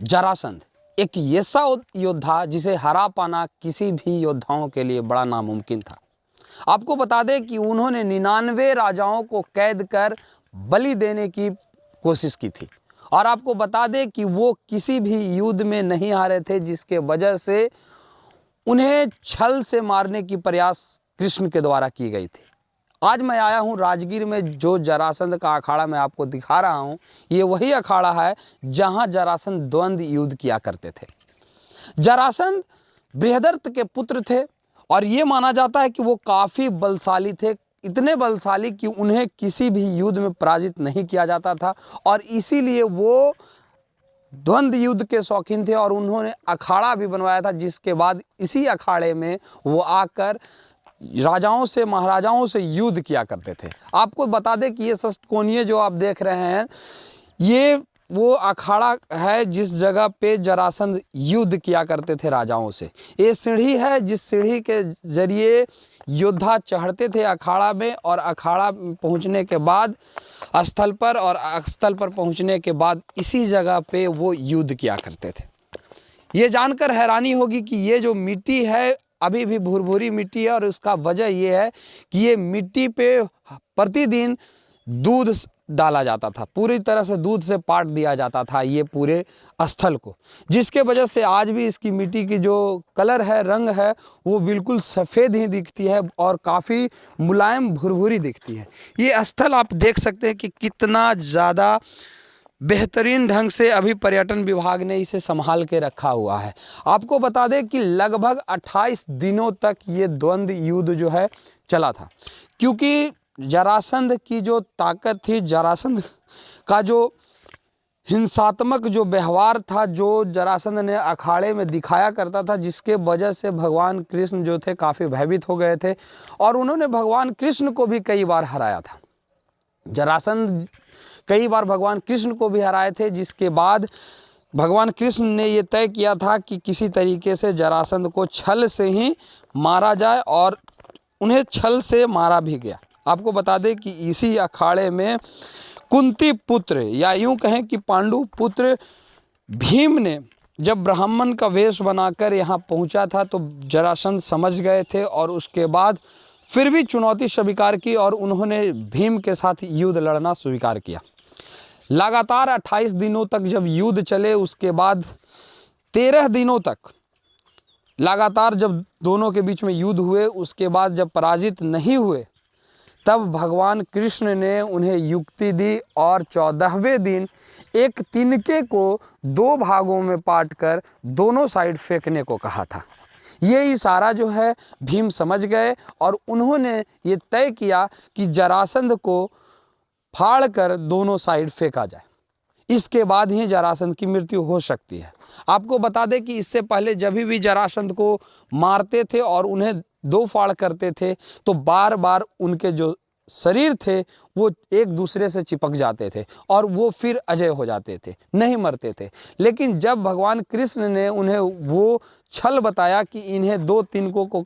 जरासंध एक ऐसा योद्धा जिसे हरा पाना किसी भी योद्धाओं के लिए बड़ा नामुमकिन था। आपको बता दें कि उन्होंने 99 राजाओं को कैद कर बलि देने की कोशिश की थी और आपको बता दें कि वो किसी भी युद्ध में नहीं हारे थे, जिसके वजह से उन्हें छल से मारने की प्रयास कृष्ण के द्वारा की गई थी। आज मैं आया हूँ राजगीर में, जो जरासंध का अखाड़ा मैं आपको दिखा रहा हूँ, ये वही अखाड़ा है जहाँ जरासंध द्वंद्व युद्ध किया करते थे। जरासंध बृहदर्थ के पुत्र थे और ये माना जाता है कि वो काफ़ी बलशाली थे, इतने बलशाली कि उन्हें किसी भी युद्ध में पराजित नहीं किया जाता था और इसीलिए वो द्वंद्व युद्ध के शौकीन थे और उन्होंने अखाड़ा भी बनवाया था, जिसके बाद इसी अखाड़े में वो आकर राजाओं से महाराजाओं से युद्ध किया करते थे। आपको बता दें कि ये षष्ठकोणीय जो आप देख रहे हैं, ये वो अखाड़ा है जिस जगह पे जरासंध युद्ध किया करते थे राजाओं से। ये सीढ़ी है जिस सीढ़ी के जरिए योद्धा चढ़ते थे अखाड़ा में और अखाड़ा पहुंचने के बाद स्थल पर और स्थल पर पहुंचने के बाद इसी जगह पे वो युद्ध किया करते थे। ये जानकर हैरानी होगी कि ये जो मिट्टी है अभी भी भुरभुरी मिट्टी है और उसका वजह ये है कि ये मिट्टी पे प्रतिदिन दूध डाला जाता था, पूरी तरह से दूध से पाट दिया जाता था ये पूरे स्थल को, जिसके वजह से आज भी इसकी मिट्टी की जो कलर है, रंग है, वो बिल्कुल सफ़ेद ही दिखती है और काफ़ी मुलायम भुरभुरी दिखती है। ये स्थल आप देख सकते हैं कि कितना ज़्यादा बेहतरीन ढंग से अभी पर्यटन विभाग ने इसे संभाल के रखा हुआ है। आपको बता दें कि लगभग 28 दिनों तक ये द्वंद्व युद्ध जो है चला था, क्योंकि जरासंध की जो ताकत थी, जरासंध का जो हिंसात्मक जो व्यवहार था, जो जरासंध ने अखाड़े में दिखाया करता था, जिसके वजह से भगवान कृष्ण जो थे काफ़ी भयभीत हो गए थे और उन्होंने भगवान कृष्ण को भी कई बार हराया था। जरासंध कई बार भगवान कृष्ण को भी हराए थे, जिसके बाद भगवान कृष्ण ने ये तय किया था कि किसी तरीके से जरासंध को छल से ही मारा जाए और उन्हें छल से मारा भी गया। आपको बता दें कि इसी अखाड़े में कुंती पुत्र या यूं कहें कि पांडु पुत्र भीम ने जब ब्राह्मण का वेश बनाकर यहाँ पहुँचा था तो जरासंध समझ गए थे और उसके बाद फिर भी चुनौती स्वीकार की और उन्होंने भीम के साथ युद्ध लड़ना स्वीकार किया। लगातार 28 दिनों तक जब युद्ध चले, उसके बाद 13 दिनों तक लगातार जब दोनों के बीच में युद्ध हुए, उसके बाद जब पराजित नहीं हुए, तब भगवान कृष्ण ने उन्हें युक्ति दी और 14वें दिन एक तिनके को 2 भागों में बांटकर दोनों साइड फेंकने को कहा था। ये इशारा जो है भीम समझ गए और उन्होंने ये तय किया कि जरासंध को फाड़ कर दोनों साइड फेंका जाए, इसके बाद ही जरासंध की मृत्यु हो सकती है। आपको बता दें कि इससे पहले जब भी जरासंध को मारते थे और उन्हें 2 फाड़ करते थे तो बार बार उनके जो शरीर थे वो एक दूसरे से चिपक जाते थे और वो फिर अजय हो जाते थे, नहीं मरते थे। लेकिन जब भगवान कृष्ण ने उन्हें वो छल बताया कि इन्हें 2 तिनकों को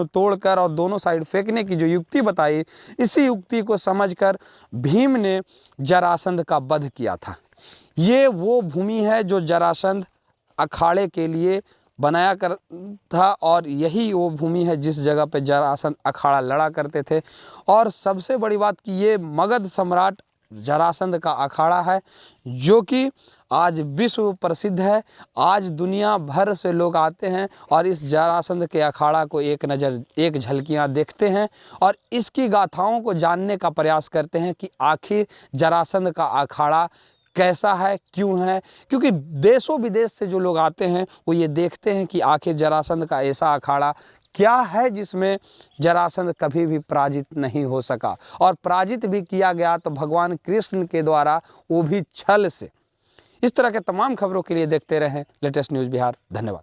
तोड़कर और दोनों साइड फेंकने की जो युक्ति बताई, इसी युक्ति को समझकर भीम ने जरासंध का वध किया था। ये वो भूमि है जो जरासंध अखाड़े के लिए बनाया कर था और यही वो भूमि है जिस जगह पे जरासंध अखाड़ा लड़ा करते थे। और सबसे बड़ी बात कि ये मगध सम्राट जरासंध का अखाड़ा है जो कि आज विश्व प्रसिद्ध है। आज दुनिया भर से लोग आते हैं और इस जरासंध के अखाड़ा को एक झलकियां देखते हैं और इसकी गाथाओं को जानने का प्रयास करते हैं कि आखिर जरासंध का अखाड़ा कैसा है, क्यों है, क्योंकि देशों विदेश से जो लोग आते हैं वो ये देखते हैं कि आखिर जरासंध का ऐसा अखाड़ा क्या है जिसमें जरासंध कभी भी पराजित नहीं हो सका और पराजित भी किया गया तो भगवान कृष्ण के द्वारा, वो भी छल से। इस तरह के तमाम खबरों के लिए देखते रहें लेटेस्ट न्यूज़ बिहार। धन्यवाद।